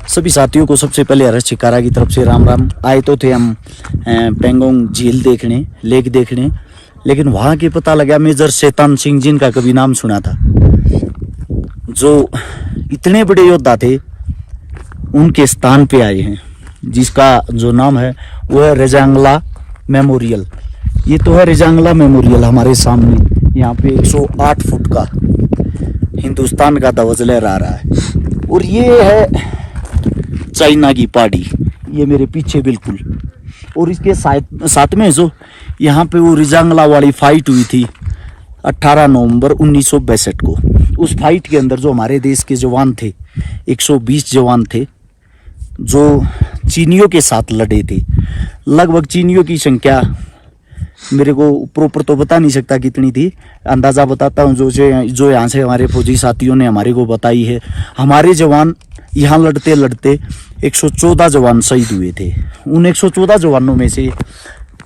सभी साथियों को सबसे पहले हर्ष शिकारा की तरफ से राम राम। आए तो थे हम पेंगोंग झील देखने, लेक देखने, लेकिन वहाँ के पता लगा मेजर शैतान सिंह जिनका कभी नाम सुना था, जो इतने बड़े योद्धा थे, उनके स्थान पे आए हैं, जिसका जो नाम है वो है रेजांगला मेमोरियल। ये तो है रेजांगला मेमोरियल हमारे सामने। यहाँ पे 108 फुट का हिंदुस्तान का ध्वज लहरा रहा है। और ये है चाइना की पहाड़ी, ये मेरे पीछे बिल्कुल। और इसके साथ में जो यहाँ पे वो रेजांगला वाली फाइट हुई थी 18 नवंबर 1962 को, उस फाइट के अंदर जो हमारे देश के जवान थे, 120 जवान थे, जो चीनियों के साथ लड़े थे। लगभग चीनियों की संख्या मेरे को प्रॉपर तो बता नहीं सकता कितनी थी, अंदाज़ा बताता हूँ जो यहाँ से हमारे फौजी साथियों ने हमारे को बताई है। हमारे जवान यहाँ लड़ते लड़ते 114 जवान शहीद हुए थे। उन 114 जवानों में से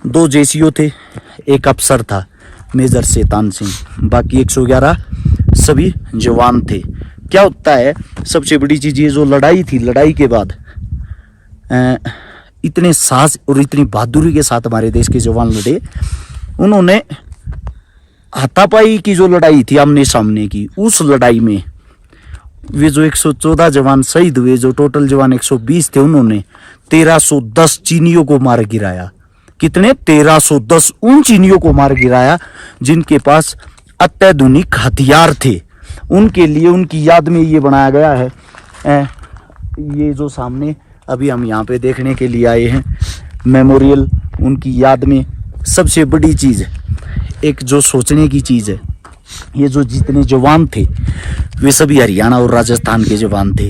2 जेसीओ थे, एक अफसर था मेजर शैतान सिंह, बाकी 111 सभी जवान थे। क्या होता है, सबसे बड़ी चीज़ ये जो लड़ाई थी, लड़ाई के बाद इतने साहस और इतनी बहादुरी के साथ हमारे देश के जवान लड़े। उन्होंने हाथापाई की जो लड़ाई थी आमने सामने की, उस लड़ाई में वे जो 114 जवान शहीद हुए, जो टोटल जवान 120 थे, उन्होंने 1310 चीनियों को मार गिराया। कितने? 1310 उन चीनियों को मार गिराया जिनके पास अत्याधुनिक हथियार थे। उनके लिए, उनकी याद में ये बनाया गया है। ये जो सामने अभी हम यहाँ पे देखने के लिए आए हैं मेमोरियल, उनकी याद में सबसे बड़ी चीज़, एक जो सोचने की चीज़ है, ये जो जितने जवान थे वे सभी हरियाणा और राजस्थान के जवान थे,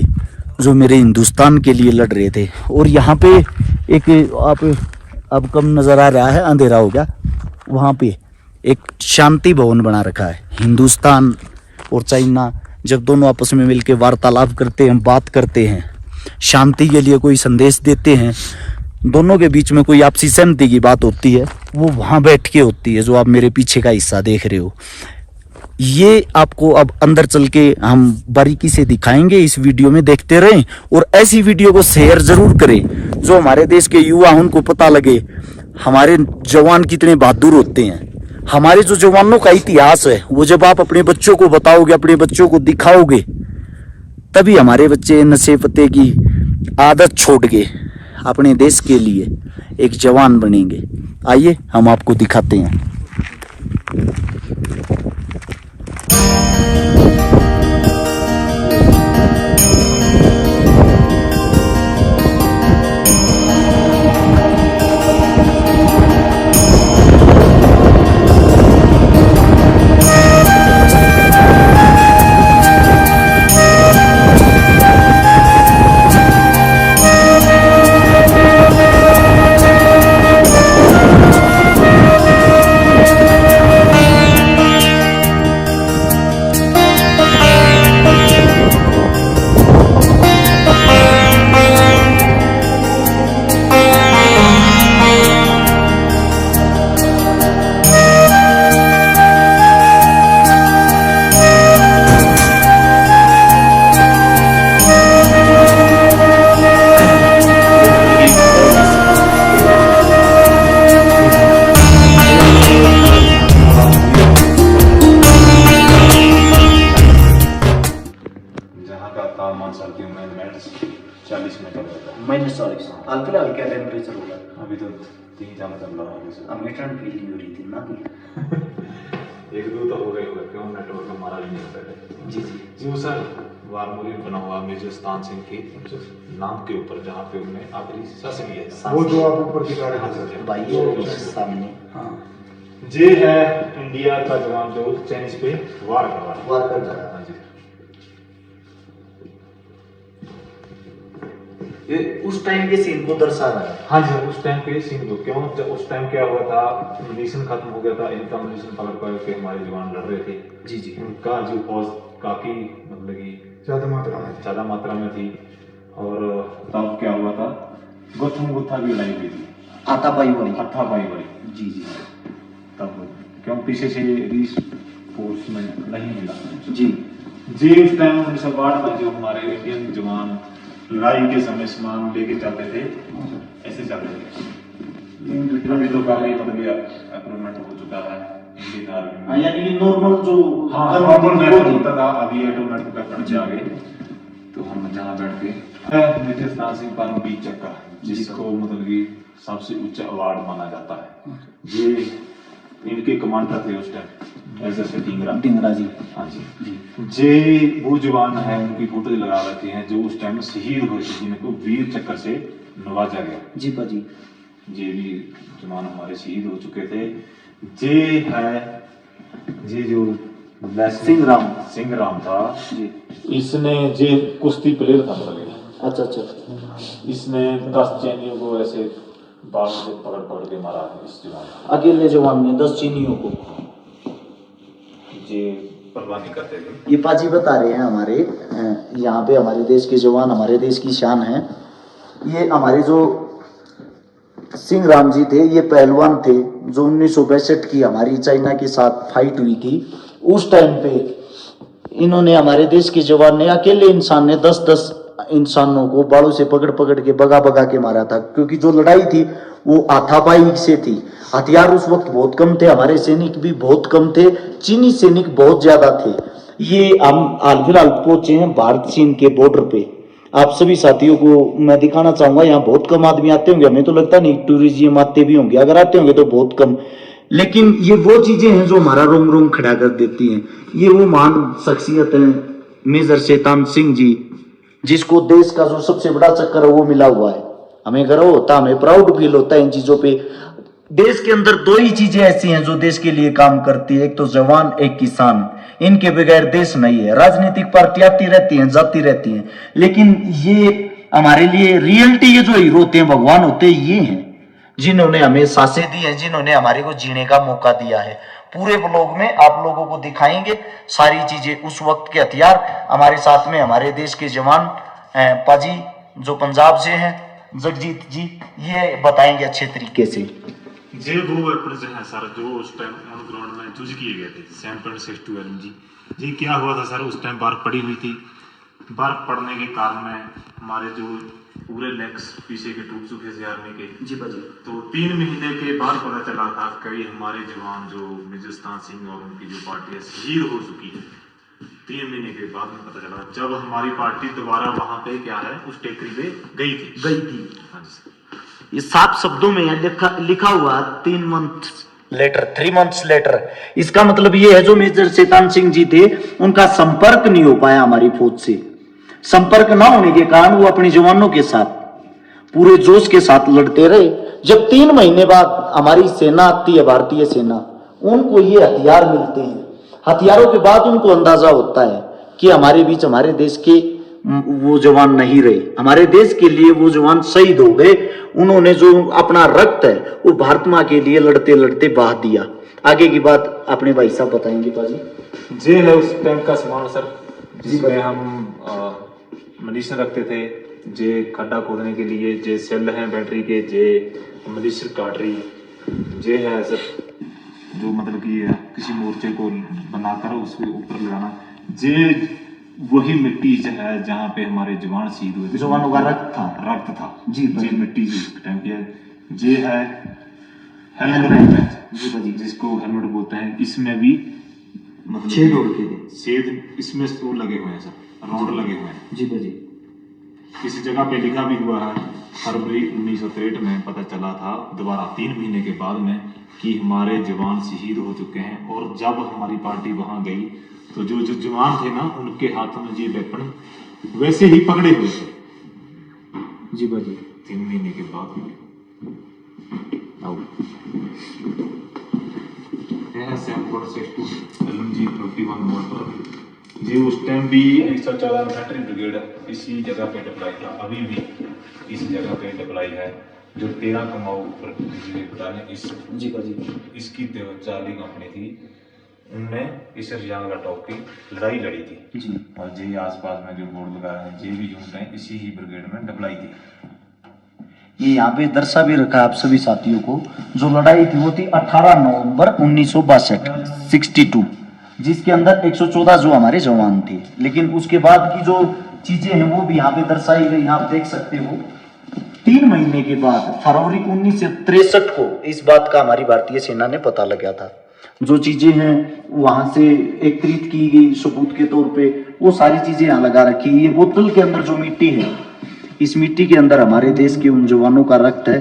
जो मेरे हिंदुस्तान के लिए लड़ रहे थे। और यहाँ पे एक, आप अब कम नज़र आ रहा है, अंधेरा हो गया, वहाँ पे एक शांति भवन बना रखा है। हिंदुस्तान और चाइना जब दोनों आपस में मिलकर वार्तालाप करते हैं, बात करते हैं, शांति के लिए कोई संदेश देते हैं, दोनों के बीच में कोई आपसी सहमति की बात होती है, वो वहाँ बैठ के होती है, जो आप मेरे पीछे का हिस्सा देख रहे हो। ये आपको अब अंदर चल के हम बारीकी से दिखाएंगे, इस वीडियो में देखते रहें और ऐसी वीडियो को शेयर जरूर करें, जो हमारे देश के युवा उनको पता लगे हमारे जवान कितने बहादुर होते हैं। हमारे जो जवानों का इतिहास है, वो जब आप अपने बच्चों को बताओगे, अपने बच्चों को दिखाओगे, तभी हमारे बच्चे नशे पत्ते की आदत छोड़ के अपने देश के लिए एक जवान बनेंगे। आइए हम आपको दिखाते हैं। -40 हाल फिलहाल क्या टेम्परेचर होगा? अभी तो 3 चल रहा है। हमें ठंड फील नहीं हो रही थी ना कि 1-2 तो हो गए होगा, क्यों नेटवर्क हमारा भी नहीं होता है। जी जी जी वो सर वारमोरियल बना हुआ मेजर शैतान सिंह के नाम के ऊपर, जहाँ पे उन्हें आखिरी शासन किया था, वो जो आप ऊपर दिखा रहे हैं भाई ये सामने। हाँ, ये है इंडिया का जवान जो चाइनीज पे वार कर रहा है। हाँ जी, ये उस टाइम के सीन को दर्शा रहा है। हाँ जी, उस टाइम पे सीन को, क्यों जब उस टाइम क्या हुआ था, मिशन खत्म हो गया था, इनका मिशन पलट करके हमारे जवान लड़ रहे थे। जी जी, उनका जो फौज काफी मतलब कि ज्यादा मात्रा में थी। और तब क्या हुआ था, गौतम बुद्धा की लड़ाई हुई थी, हाथापाई वाली। जी जी, तब क्यों पीछे से रिफोर्समेंट नहीं मिला। जी जी उस टाइम 1962 में जो हमारे इंडियन जवान लड़ाई के समय सामान लेके चलते थे, ऐसे चलते थे। अभी तो काफी मतलब इम्प्रूवमेंट हो चुका है इंडियन आर्मी में। यानी कि नॉर्मल जो नॉर्मल मेथड होता था, अभी ऑटोमेटिक वेपन से आ गए। तो हम जहाँ बैठ के मेजर स्थान सिंह परमवीर चक्र, जिसको मतलब कि सबसे उच्च अवार्ड माना जाता है, ये इनके कमांडर थे उस टाइम एज ए ढींगरा जी। हाँ जी, जे वो जवान है, उनकी फोटो लगा रखी है जो उस टाइम शहीद हुए थे, जिनको वीर चक्र से नवाजा गया। जी पाजी, ये भी जवान हमारे शहीद हो चुके थे। जे है ये जो सिंह राम था जी, इसने जे कुश्ती प्लेयर था मतलब। अच्छा, इसने 10 चैनियों को ऐसे बाल से पकड़ पकड़ के मारा है इस जवान को। अकेले जवान ने 10 चीनियों को ये परवानी करते थे। ये पाजी बता रहे हैं हमारे यहाँ पे हमारे देश के जवान हमारे देश की शान है। ये हमारे जो सिंह राम जी थे, ये पहलवान थे जो 1962 की हमारी चाइना के साथ फाइट हुई थी। उस टाइम पे इन्होंने हमारे देश के जवान ने, अकेले इंसान ने 10-10 इंसानों को बालों से पकड़ पकड़ के भगा भगा के मारा था, क्योंकि जो लड़ाई थी वो हाथापाई से थी। हथियार उस वक्त बहुत कम थे, हमारे सैनिक भी बहुत कम थे, चीनी सैनिक बहुत ज्यादा थे। ये हम हाल फिलहाल पहुंचे हैं भारत चीन के बॉर्डर पे। आप सभी साथियों को मैं दिखाना चाहूंगा, यहाँ बहुत कम आदमी आते होंगे, हमें तो लगता नहीं टूरिज्म आते भी होंगे, अगर आते होंगे तो बहुत कम। लेकिन ये वो चीजें हैं जो हमारा रोम रोम खड़ा कर देती हैं। ये वो महान शख्सियत है मेजर शैतान सिंह जी, जिसको देश का जो सबसे बड़ा चक्कर है वो मिला हुआ है। हमें गर्व होता है, हमें प्राउड फील होता है इन चीजों पे। देश के अंदर 2 ही चीजें ऐसी हैं जो देश के लिए काम करती है, एक तो जवान, एक किसान। इनके बगैर देश नहीं है। राजनीतिक पार्टी आती रहती हैं, जाती रहती हैं, लेकिन ये हमारे लिए रियलिटी, ये जो हीरो होते हैं, भगवान होते हैं, ये हैं जिन्होंने हमें सांसें दी हैं, जिन्होंने हमारे को जीने का मौका दिया है। पूरे ब्लॉग में आप लोगों को दिखाएंगे सारी चीजें, उस वक्त के हथियार। हमारे साथ में हमारे देश के जवान पाजी जो पंजाब से हैं, जगजीत जी, ये बताएंगे अच्छे तरीके से। जे वो वेपन है सर जो उस टाइम ऑन ग्राउंड में यूज किए गए थे 7.62 LMG। जी क्या हुआ था सर, उस टाइम बर्फ पड़ी हुई थी। बर्फ पड़ने के कारण हमारे जो पूरे लेग्स पीछे के टूट चुके थे आर्मी के। जी भाजी। तो 3 महीने के बाद पता चला था कई हमारे जवान जो मेजर शैतान सिंह और उनकी जो पार्टी है शहीद हो चुकी है। 3 महीने के बाद में पता चला, जब हमारी पार्टी दोबारा वहां पे क्या है उस टेकरी पे गई थी। हाँ जी, ये 7 शब्दों में लिखा हुआ 3 मंथ्स लेटर। इसका मतलब ये है जो मेजर शैतान सिंह जी थे, उनका संपर्क नहीं हो पाया हमारी फौज से। संपर्क ना होने के कारण वो अपने जवानों के साथ पूरे जोश के साथ लड़ते रहे। जब 3 महीने बाद हमारी सेना आती है, भारतीय सेना, उनको ये हथियार मिलते हैं। हथियारों के बाद उनको अंदाजा होता है कि हमारे बीच हमारे देश के वो जवान नहीं रहे, हमारे देश के लिए वो जवान शहीद हो गए। उन्होंने जो अपना रक्त है वो भारत माँ के लिए लड़ते लड़ते बहा दिया। आगे की बात अपने भाई साहब बताएंगे पाजी। जे है उस टाइम का सामान सर, जिसमें हम मनीषर रखते थे, जे खड्डा खोदने के लिए, जे सेल हैं बैटरी के, जे मनीषर काटरी, जे है सर जो मतलब कि किसी मोर्चे को बनाकर उसके ऊपर लगाना, जे वही मिट्टी जो है जहाँ पे हमारे जवान शहीद हुए थे, जवानों का रक्त था जी, जे मिट्टी जो टाइम की है। जे है हेलमेट बोलते हैं, जिसको हेलमेट बोलते हैं। इसमें भी मतलब छेद इसमें वो लगे हुए हैं सर, रोड लगे हुए हैं। जी भाजी। किसी जगह पे लिखा भी हुआ है, फरवरी 1963 में पता चला था दोबारा 3 महीने के बाद में कि हमारे जवान शहीद हो चुके हैं। और जब हमारी पार्टी वहां गई तो जो जवान थे ना, उनके हाथों में ये वेपन वैसे ही पकड़े हुए थे। जी भाजी। 3 महीने के बाद में LMG 31 मोटर जी उस टाइम भी 114 इन्फेंट्री ब्रिगेड इसी जगह पे डिप्लॉय था, अभी भी इस जगह पे डिप्लॉय है। जो 13 कमाऊ बटालियन इस जी भाजी, इसकी चार्ली कंपनी थी, उनने इस रियांग टॉप की लड़ाई लड़ी थी जी। और जे आसपास में जो बोर्ड लगा है, जे भी यूनिट है इसी ही ब्रिगेड में डिप्लॉय थी। ये यहाँ पे दर्शा भी रखा है आप सभी साथियों को। जो लड़ाई थी वो थी 18 नवंबर 1962 62, जिसके अंदर 114 जो हमारे जवान थे। लेकिन उसके बाद की जो चीजें हैं वो भी यहाँ पे दर्शाई गई, आप देख सकते हो। 3 महीने के बाद फरवरी 1963 को इस बात का हमारी भारतीय सेना ने पता लगा था। जो चीजें हैं वहां से एकत्रित की गई सबूत के तौर पे, वो सारी चीजें यहाँ लगा रखी। ये बोतल के अंदर जो मिट्टी है, इस मिट्टी के अंदर हमारे देश के उन जवानों का रक्त है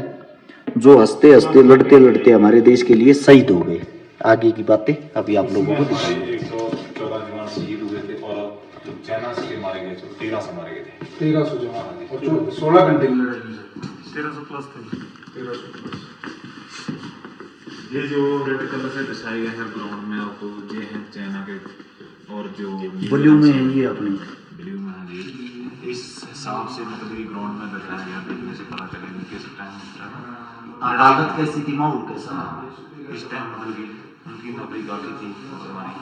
जो हंसते हंसते लड़ते लड़ते हमारे देश के लिए शहीद हो गए। आगे की बातें अभी आप लोगों को दिखाएंगे। 114 जवान शहीद हुए थे और जो चाइना से मारे गए थे 1300 मारे गए थे। 1300 जवान और जो 16 घंटे की लड़ाई में 1300 प्लस थे। 1300 प्लस। ये जो रेड कलर से दर्शाए गए हैं ग्राउंड में आपको, ये है चाइना के, और जो ब्लू में है ये अपनी ब्लू में है ये। इस हिसाब से मतलब ये ग्राउंड में दर्शाया गया, देखने से पता चलेगा किस टाइम हालत कैसी थी, माहौल कैसा था इस टाइम मतलब कि उनकी नौकरी काफी थी और हमारी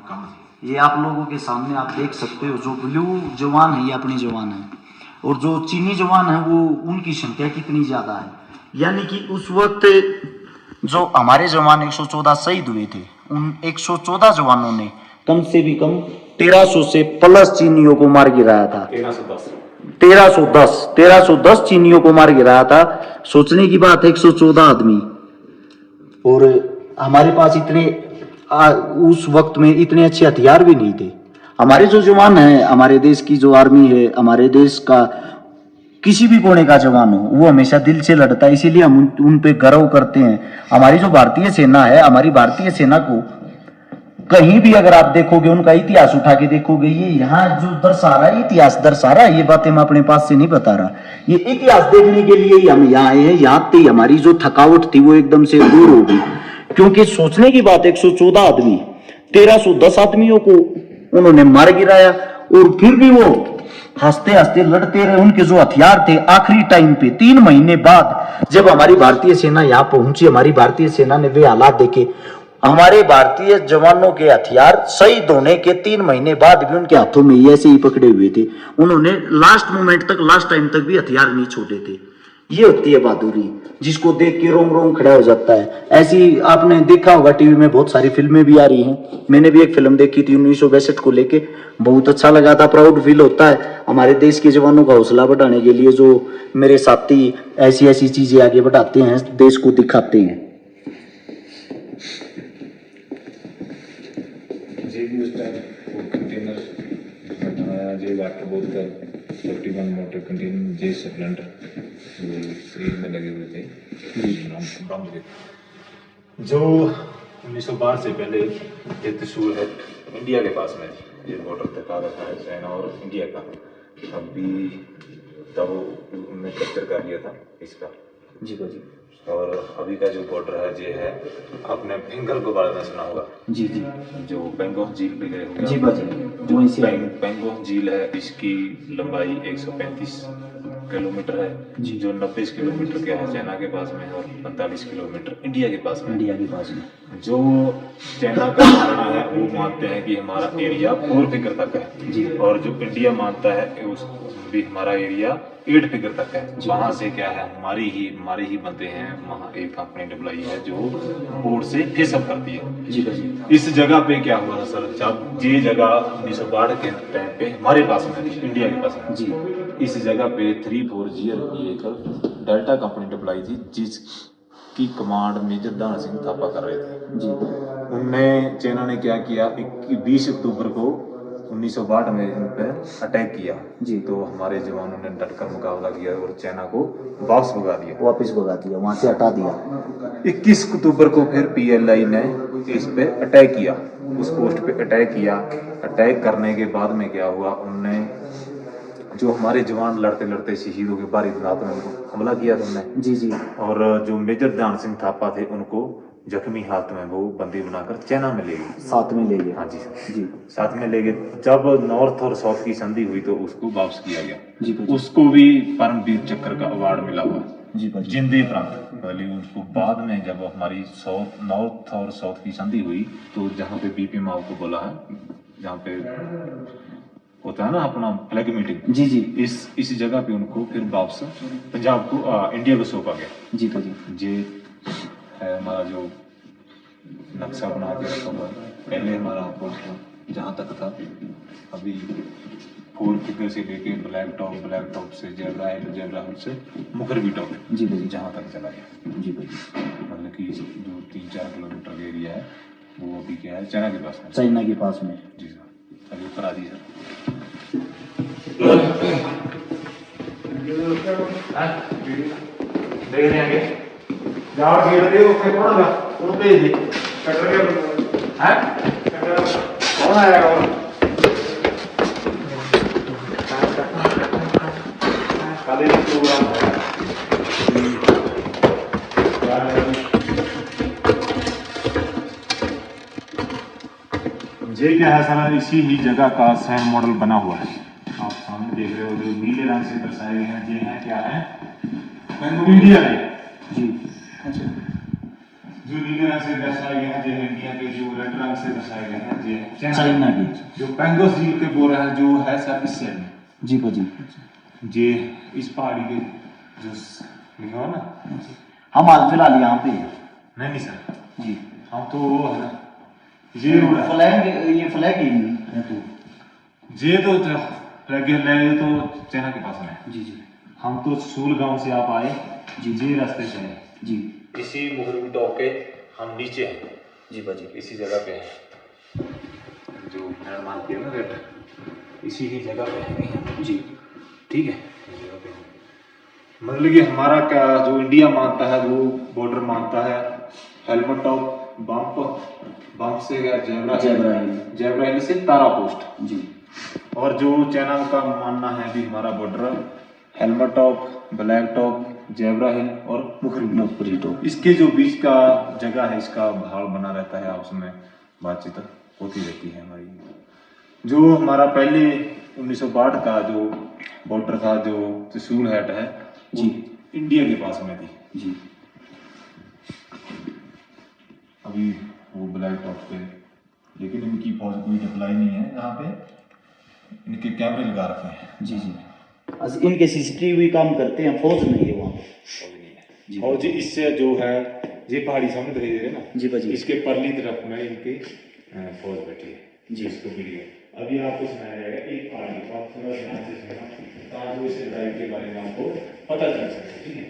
कम थी। ये आप लोगों के सामने आप देख सकते हो। जो ब्लू जवान है ये अपनी जवान है, और जो चीनी जवान है वो उनकी संख्या कितनी ज्यादा है। यानी कि उस वक्त जो हमारे जवान 114 शहीद हुए थे, उन 114 जवानों ने कम से भी कम 1300 से प्लस चीनियों को मार गिराया था। 1310 चीनियों को मार गिराया था। सोचने की बात है, 114 आदमी, और हमारे पास इतने उस वक्त में इतने अच्छे हथियार भी नहीं थे। हमारे जो जवान हैं, हमारे देश की जो आर्मी है, हमारे देश का किसी भी कोने का जवान हो, वो हमेशा दिल से लड़ता है, इसीलिए हम उन पे गर्व करते हैं। हमारी जो भारतीय सेना है, हमारी भारतीय सेना को कहीं भी अगर आप देखोगे, उनका इतिहास उठा के देखोगे, ये यहाँ जो दर्शा रहा है, इतिहास दर्शा रहा है। ये बातें मैं अपने पास से नहीं बता रहा, ये इतिहास देखने के लिए ही हम यहाँ आए हैं। यहाँ पे हमारी जो थकावट थी वो एकदम से दूर हो गई, क्योंकि सोचने की बात, 114 आदमी 1310 आदमियों को उन्होंने मार गिराया, और फिर भी वो हंसते हंसते लड़ते रहे। उनके जो हथियार थे, आखिरी टाइम पे 3 महीने बाद जब हमारी भारतीय सेना यहाँ पहुंची, हमारी भारतीय सेना ने वे हालात देखे। हमारे भारतीय जवानों के हथियार शहीद होने के 3 महीने बाद भी उनके हाथों में ऐसे ही पकड़े हुए थे। उन्होंने लास्ट मोमेंट तक, लास्ट टाइम तक भी हथियार नहीं छोड़े थे। ये होती है बहादुरी, जिसको देख के रोम रोम खड़ा हो जाता है। ऐसी आपने देखा होगा, टीवी में बहुत सारी फिल्में भी आ रही हैं। मैंने भी एक फिल्म देखी थी 1962 को लेके, बहुत अच्छा लगा था। प्राउड फील होता है हमारे देश के जवानों का हौसला बढ़ाने के लिए, जो मेरे साथी ऐसी ऐसी चीजें आगे बढ़ाते हैं, देश को दिखाते हैं। जे भी उस टाइम वो कंटेनर बनाया, जे वाटर बोतल 41 मोटर कंटेनर, जे सिलेंडर जो में लगे हुए थे बम थे। जो 1912 से पहले ये त्रिशूल है इंडिया के पास में, ये बॉर्डर तक आ रखा है चाइना और इंडिया का। अभी तब उन्होंने कैप्चर कर लिया था इसका जी जी। और अभी का जो बॉर्डर है ये है, आपने पेंगल के बारे में सुना होगा। जी जी। जो पेंगोंग झील पे गए होंगे जी बाजी, वहीं से पेंगोंग झील है, इसकी लंबाई 135 किलोमीटर है, जो 90 किलोमीटर के है चाइना के पास में, और 45 किलोमीटर इंडिया के पास में। इंडिया के पास में जो चाइना का मानना है वो मानते हैं कि हमारा एरिया 4 फिगर तक है जी, और जो इंडिया मानता है कि उस भी हमारा एरिया 8 फिगर तक है। वहाँ से क्या है, हमारे ही बनते हैं। वहाँ एक कंपनी डब्लाई है जो बोर्ड से फेसअप करती है। जी जी। इस जगह पे क्या हुआ था सर, जब ये जगह 1912 के टाइम पे हमारे पास में थी, इंडिया के पास में जी, इस जगह पे 340 की एक डेल्टा कंपनी डब्लाई थी, जिसकी कमांड मेजर दान सिंह थापा कर रहे थे जी। उनने चाइना ने क्या किया, 20 अक्टूबर को 1962 में इन पर अटैक किया जी। तो हमारे जवानों ने डटकर मुकाबला किया और चाइना को वापस भगा दिया, वापस भगा दिया, वहां से हटा दिया। 21 अक्टूबर को फिर पीएलआई ने इस पे अटैक किया, उस पोस्ट पे अटैक किया। अटैक करने के बाद में क्या हुआ, उनने जो हमारे जवान लड़ते लड़ते शहीद हो गए, बारी रात में उनको हमला किया था उन्होंने। जी जी। और जो मेजर ध्यान सिंह थापा थे उनको जख्मी हालत में वो बंदी बनाकर चाइना में ले गए, साथ में ले गए। हाँ जी जी साथ में ले गए। जब नॉर्थ और साउथ की संधि हुई तो उसको वापस किया गया। जी भाई। उसको भी परमवीर चक्र का अवार्ड मिला हुआ जी भाई। जिंदे प्रांत पहले उसको। बाद में जब हमारी नॉर्थ और साउथ की संधि हुई तो जहाँ पे बीपी माओ को बोला है, जहाँ पे होता है ना अपना फ्लैग मीटिंग, जी जी। इस जगह पे उनको फिर वापस पंजाब को इंडिया को सौंपा गया। जी भाई। ये है हमारा जो नक्शा बना के रखा हुआ है, पहले हमारा पोस्ट जहाँ तक था। अभी 4 फिगर से लेके ब्लैक टॉप से जेब्रा हिल से मुखरबी टॉप जी भाई, जहाँ तक चला गया। जी भाई, मतलब कि जो 3-4 किलोमीटर का एरिया है वो अभी क्या है, चाइना के पास है। चाइना के पास में। जी सर, अभी ऊपर आ जी सर। देख रहे हैं जाओ गेट दे ओके कौन होगा उनको भेज दे कटर के हैं कौन आएगा और काले प्रोग्राम ये क्या है सर, इसी ही जगह का सैंड मॉडल बना हुआ है। आप सामने देख रहे हो जो नीले रंग से दर्शाए गए हैं, ये हैं क्या है, इंडिया है जी। अच्छा, जो नीले रंग से दर्शाए गए हैं, ये इंडिया के, जो रेड रंग से दर्शाए गए हैं, ये चाइना की। जो पेंगोस झील के बोल रहे हैं, जो है सर इस साइड में जी भाजी, ये इस पहाड़ी के जो लिखा हो ना, हम हाल फिलहाल यहाँ पे हैं। नहीं सर जी, हम तो वो है ना, ये फ्लैग, ये फ्लैग ही नहीं है तो ये तो फ्लैग है तो चाइना के पास में। जी जी, हम तो सूल गांव से आप आए जी, ये रास्ते से हैं जी। इसी मुखरबी टॉप के हम नीचे हैं जी भाजी, इसी जगह पे है जो निर्माण किया ना रेट, इसी ही जगह पे है जी। ठीक है, इस जगह पे है। मतलब कि हमारा क्या जो इंडिया मानता है, वो बॉर्डर मानता है हेलमेट टॉप बम्प से जेब्रा हिल से तारा पोस्ट जी। और जो चाइना का मानना है भी हमारा border helmet top, black top, zebra hill और मुखरबी टॉप, इसके जो बीच का जगह है, इसका भाव बना रहता है, आपस में बातचीत होती रहती है हमारी। जो हमारा पहले 1962 का जो बॉर्डर था, जो त्रिशूल हैट है जी, इंडिया के पास में थी जी। अभी वो ब्लैक टॉप पे, लेकिन इनकी फौज कोई अप्लाई नहीं है यहाँ पे, इनके कैमरे लगा रखे हैं जी जी। इनके सीसीटीवी काम करते हैं, फौज नहीं है वहाँ पे, फौज नहीं है। फौज इससे जो है, ये पहाड़ी सामने दिखाई दे रहे हैं ना जी भाजी, इसके परली तरफ में इनकी फौज बैठी है जी। इसको मिली अभी आपको सुनाया जाएगा एक पहाड़ी को, आप थोड़ा ध्यान से सुनना ताकि इस लड़ाई के बारे में आपको पता चल सके। ठीक है,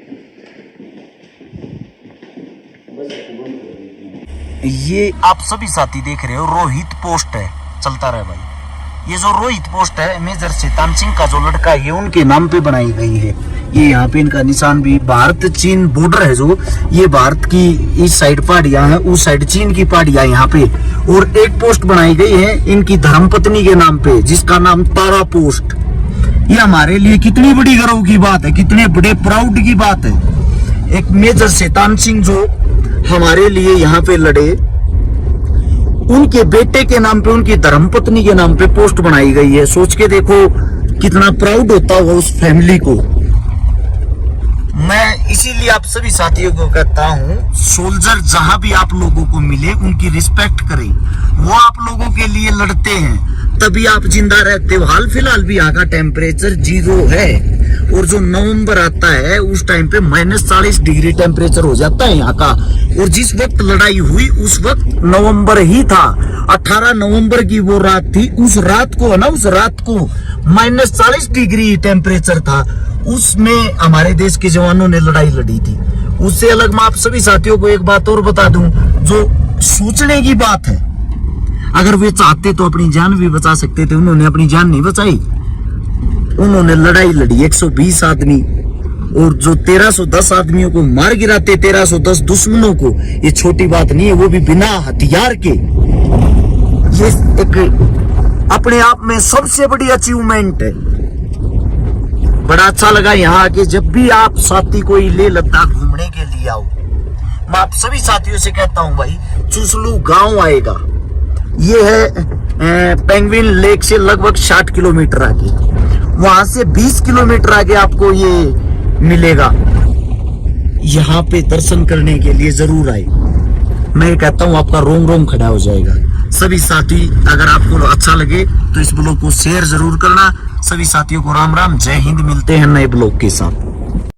ये आप सभी साथी देख रहे हो, रोहित पोस्ट है, चलता रहे भाई। ये जो रोहित पोस्ट है, मेजर शैतान सिंह का जो लड़का है, ये उनके नाम पे बनाई गई है। ये यहाँ पे इनका निशान भी, भारत चीन बॉर्डर है जो, ये भारत की इस साइड पहाड़ियां हैं, उस साइड चीन की पहाड़ियां यहाँ पे। और एक पोस्ट बनाई गई है इनकी धर्मपत्नी के नाम पे, जिसका नाम तारा पोस्ट। ये हमारे लिए कितनी बड़ी गर्व की बात है, कितने बड़े प्राउड की बात है। एक मेजर शैतान सिंह जो हमारे लिए यहाँ पे लड़े, उनके बेटे के नाम पे, उनकी धर्मपत्नी के नाम पे पोस्ट बनाई गई है। सोच के देखो कितना प्राउड होता होगा उस फैमिली को। मैं इसीलिए आप सभी साथियों को कहता हूँ, सोल्जर जहां भी आप लोगों को मिले उनकी रिस्पेक्ट करें। वो आप लोगों के लिए लड़ते हैं, तभी आप जिंदा रहते हो। हाल फिलहाल भी यहाँ का टेम्परेचर 0 है, और जो नवंबर आता है उस टाइम पे -40 डिग्री टेम्परेचर हो जाता है यहाँ का। और जिस वक्त लड़ाई हुई उस वक्त नवंबर ही था, 18 नवंबर की वो रात थी। उस रात को ना, उस रात को -40 डिग्री टेम्परेचर था, उसमें हमारे देश के जवानों ने लड़ाई लड़ी थी। उससे अलग मैं आप सभी साथियों को एक बात और बता दूं, जो सोचने की बात है, अगर वे चाहते तो अपनी जान भी बचा सकते थे, उन्होंने अपनी जान नहीं बचाई। उन्होंने लड़ाई लड़ी 120 आदमी, और जो 1310 आदमियों को मार गिराते, 1310 दुश्मनों को, ये छोटी बात नहीं है, वो भी बिना हथियार के। ये एक अपने आप में सबसे बड़ी अचीवमेंट है। बड़ा अच्छा लगा यहाँ आके। जब भी आप साथी कोई लेह लद्दाख घूमने के लिए आओ, मैं आप सभी साथियों से कहता हूँ भाई, चुसलू गांव आएगा। ये है पेंगुइन लेक से लगभग 60 किलोमीटर आगे, वहां से 20 किलोमीटर आगे आपको ये मिलेगा। यहाँ पे दर्शन करने के लिए जरूर आए। मैं कहता हूँ आपका रोम रोम खड़ा हो जाएगा। सभी साथी, अगर आपको अच्छा लगे तो इस ब्लॉग को शेयर जरूर करना। सभी साथियों को राम राम, जय हिंद। मिलते हैं नए ब्लॉग के साथ।